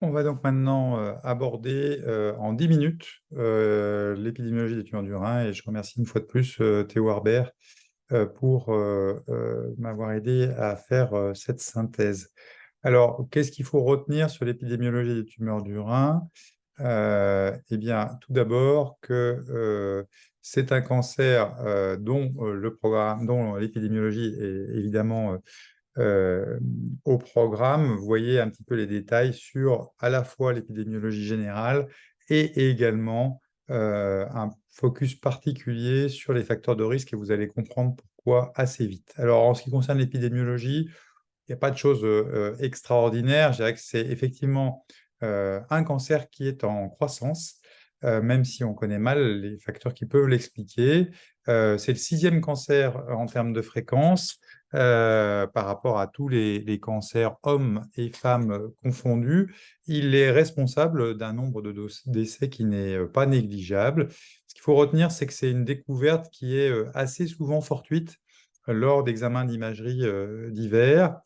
On va donc maintenant aborder en 10 minutes l'épidémiologie des tumeurs du rein et je remercie une fois de plus Théo Harbert pour m'avoir aidé à faire cette synthèse. Alors, qu'est-ce qu'il faut retenir sur l'épidémiologie des tumeurs du rein? Eh bien, tout d'abord que c'est un cancer dont le programme, dont l'épidémiologie est évidemment euh, au programme. Vous voyez un petit peu les détails sur à la fois l'épidémiologie générale et également un focus particulier sur les facteurs de risque et vous allez comprendre pourquoi assez vite. Alors, en ce qui concerne l'épidémiologie, il n'y a pas de choses extraordinaires. Je dirais que c'est effectivement un cancer qui est en croissance, même si on connaît mal les facteurs qui peuvent l'expliquer. C'est le sixième cancer en termes de fréquence par rapport à tous les cancers hommes et femmes confondus. Il est responsable d'un nombre de décès qui n'est pas négligeable. Ce qu'il faut retenir, c'est que c'est une découverte qui est assez souvent fortuite lors d'examens d'imagerie divers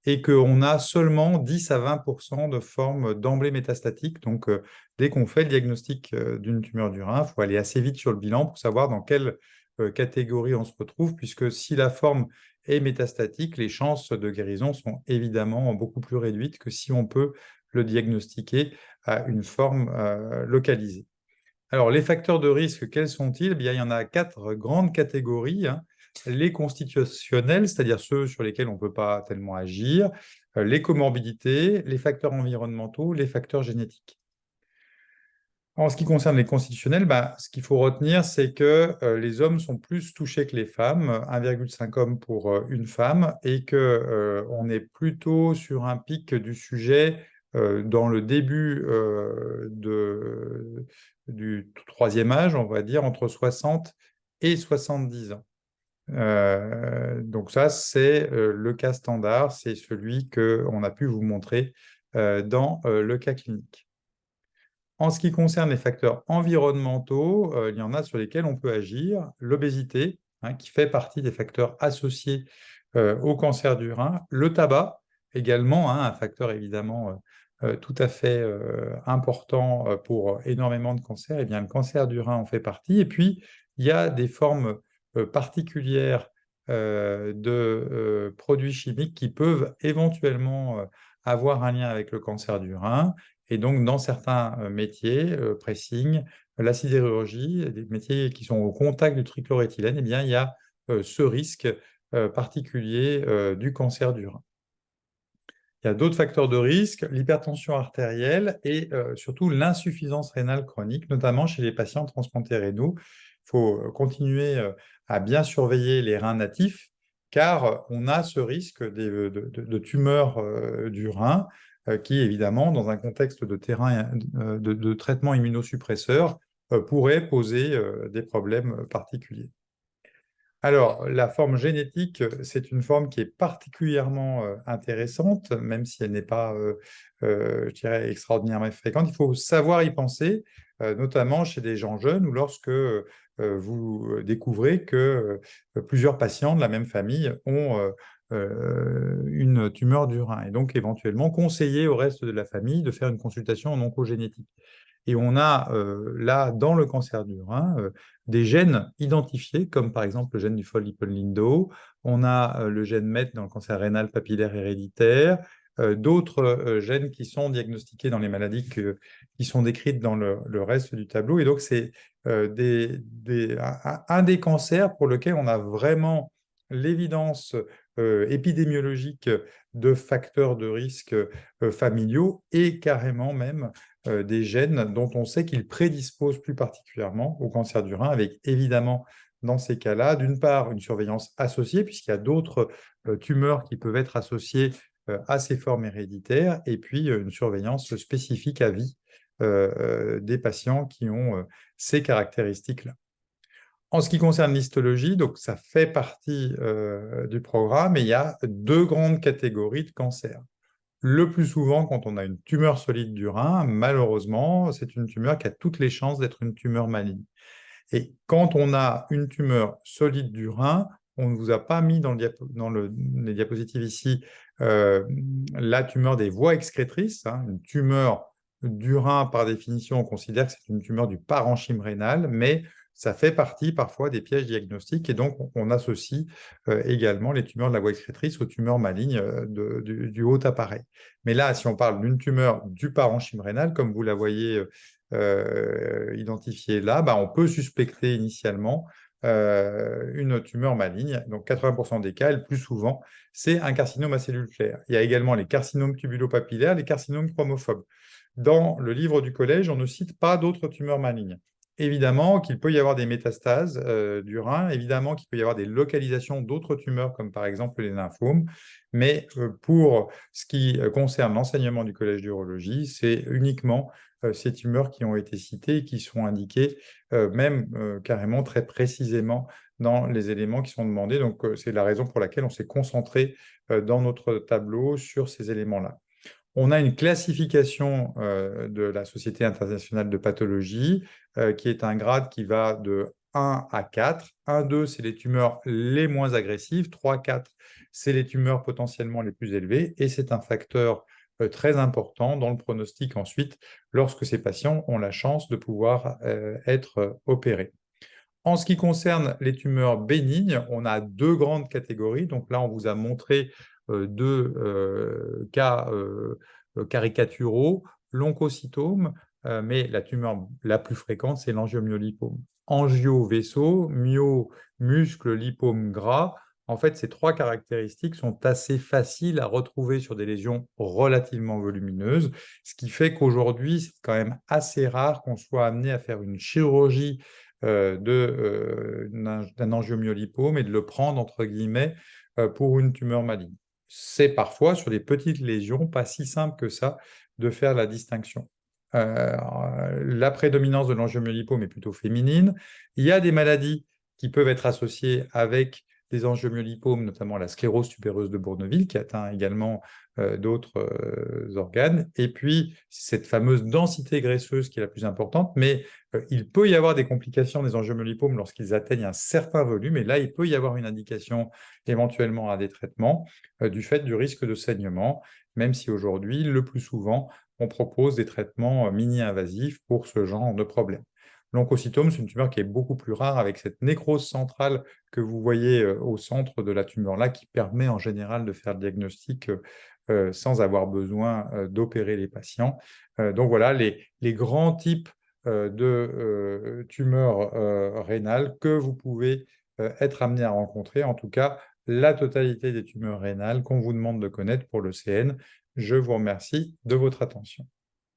et qu'on a seulement 10 à 20% de formes d'emblée métastatique. Donc, dès qu'on fait le diagnostic d'une tumeur du rein, il faut aller assez vite sur le bilan pour savoir dans quelle catégorie on se retrouve, puisque si la forme est métastatique, les chances de guérison sont évidemment beaucoup plus réduites que si on peut le diagnostiquer à une forme localisée. Alors, les facteurs de risque, quels sont-ils? Eh bien, il y en a quatre grandes catégories, hein. Les constitutionnels, c'est-à-dire ceux sur lesquels on ne peut pas tellement agir, les comorbidités, les facteurs environnementaux, les facteurs génétiques. En ce qui concerne les constitutionnels, ce qu'il faut retenir, c'est que les hommes sont plus touchés que les femmes, 1,5 hommes pour une femme, et que on est plutôt sur un pic du sujet dans le début du troisième âge, on va dire, entre 60 et 70 ans. Donc ça, c'est le cas standard, c'est celui qu'on a pu vous montrer dans le cas clinique. En ce qui concerne les facteurs environnementaux, il y en a sur lesquels on peut agir. L'obésité, hein, qui fait partie des facteurs associés au cancer du rein. Le tabac, également, hein, un facteur évidemment tout à fait important pour énormément de cancers. Eh bien, le cancer du rein en fait partie. Et puis, il y a des formes particulières de produits chimiques qui peuvent éventuellement avoir un lien avec le cancer du rein. Et donc, dans certains métiers, pressing, la sidérurgie, des métiers qui sont au contact du trichloroéthylène, eh bien, il y a ce risque particulier du cancer du rein. Il y a d'autres facteurs de risque, l'hypertension artérielle et surtout l'insuffisance rénale chronique, notamment chez les patients transplantés rénaux. Il faut continuer à bien surveiller les reins natifs, car on a ce risque de tumeurs du rein qui, évidemment, dans un contexte de de traitement immunosuppresseur, pourrait poser des problèmes particuliers. Alors, la forme génétique, c'est une forme qui est particulièrement intéressante, même si elle n'est pas, je dirais, extraordinairement fréquente. Il faut savoir y penser, notamment chez des gens jeunes ou lorsque vous découvrez que plusieurs patients de la même famille ont une tumeur du rein. Et donc, éventuellement, conseiller au reste de la famille de faire une consultation en oncogénétique. Et on a là, dans le cancer du rein, des gènes identifiés, comme par exemple le gène du Fol-Lipon-Lindo. On a le gène MET dans le cancer rénal papillaire héréditaire, d'autres gènes qui sont diagnostiqués dans les maladies qui sont décrites dans le reste du tableau. Et donc, c'est un des cancers pour lequel on a vraiment l'évidence épidémiologique de facteurs de risque familiaux et carrément même des gènes dont on sait qu'ils prédisposent plus particulièrement au cancer du rein, avec évidemment, dans ces cas-là, d'une part, une surveillance associée, puisqu'il y a d'autres tumeurs qui peuvent être associées à ces formes héréditaires, et puis une surveillance spécifique à vie des patients qui ont ces caractéristiques-là. En ce qui concerne l'histologie, donc ça fait partie du programme, et il y a deux grandes catégories de cancers. Le plus souvent, quand on a une tumeur solide du rein, malheureusement, c'est une tumeur qui a toutes les chances d'être une tumeur maligne. Et quand on a une tumeur solide du rein, on ne vous a pas mis dans les diapositives ici la tumeur des voies excrétrices, hein, une tumeur du rein, par définition, on considère que c'est une tumeur du parenchyme rénal, mais ça fait partie parfois des pièges diagnostiques et donc on associe également les tumeurs de la voie excrétrice aux tumeurs malignes du haut appareil. Mais là, si on parle d'une tumeur du parenchyme rénal, comme vous la voyez identifiée là, bah, on peut suspecter initialement une tumeur maligne. Donc 80% des cas, et le plus souvent, c'est un carcinome à cellules claires. Il y a également les carcinomes tubulopapillaires, les carcinomes chromophobes. Dans le livre du collège, on ne cite pas d'autres tumeurs malignes. Évidemment qu'il peut y avoir des métastases du rein, évidemment qu'il peut y avoir des localisations d'autres tumeurs, comme par exemple les lymphomes, mais pour ce qui concerne l'enseignement du collège d'urologie, c'est uniquement ces tumeurs qui ont été citées et qui sont indiquées même carrément très précisément dans les éléments qui sont demandés. Donc, c'est la raison pour laquelle on s'est concentré dans notre tableau sur ces éléments-là. On a une classification de la Société internationale de pathologie qui est un grade qui va de 1 à 4. 1, 2, c'est les tumeurs les moins agressives. 3, 4, c'est les tumeurs potentiellement les plus élevées. Et c'est un facteur très important dans le pronostic ensuite lorsque ces patients ont la chance de pouvoir être opérés. En ce qui concerne les tumeurs bénignes, on a deux grandes catégories. Donc là, on vous a montré deux cas caricaturaux, l'oncocytome, mais la tumeur la plus fréquente, c'est l'angiomyolipome. Angio-vaisseau, myo-muscle, lipome gras. En fait, ces trois caractéristiques sont assez faciles à retrouver sur des lésions relativement volumineuses, ce qui fait qu'aujourd'hui, c'est quand même assez rare qu'on soit amené à faire une chirurgie d'un angiomyolipome et de le prendre, entre guillemets, pour une tumeur maligne. C'est parfois sur des petites lésions, pas si simple que ça, de faire la distinction. La prédominance de l'angiomyolipome est plutôt féminine. Il y a des maladies qui peuvent être associées avec des angiomyolipomes, notamment la sclérose tubéreuse de Bourneville, qui atteint également d'autres organes. Et puis, cette fameuse densité graisseuse qui est la plus importante, mais il peut y avoir des complications des angiomyolipomes lorsqu'ils atteignent un certain volume, et là, il peut y avoir une indication éventuellement à des traitements du fait du risque de saignement, même si aujourd'hui, le plus souvent, on propose des traitements mini-invasifs pour ce genre de problème. L'oncocytome, c'est une tumeur qui est beaucoup plus rare avec cette nécrose centrale que vous voyez au centre de la tumeur-là, qui permet en général de faire le diagnostic sans avoir besoin d'opérer les patients. Donc voilà les grands types de tumeurs rénales que vous pouvez être amené à rencontrer. En tout cas, la totalité des tumeurs rénales qu'on vous demande de connaître pour le CN. Je vous remercie de votre attention.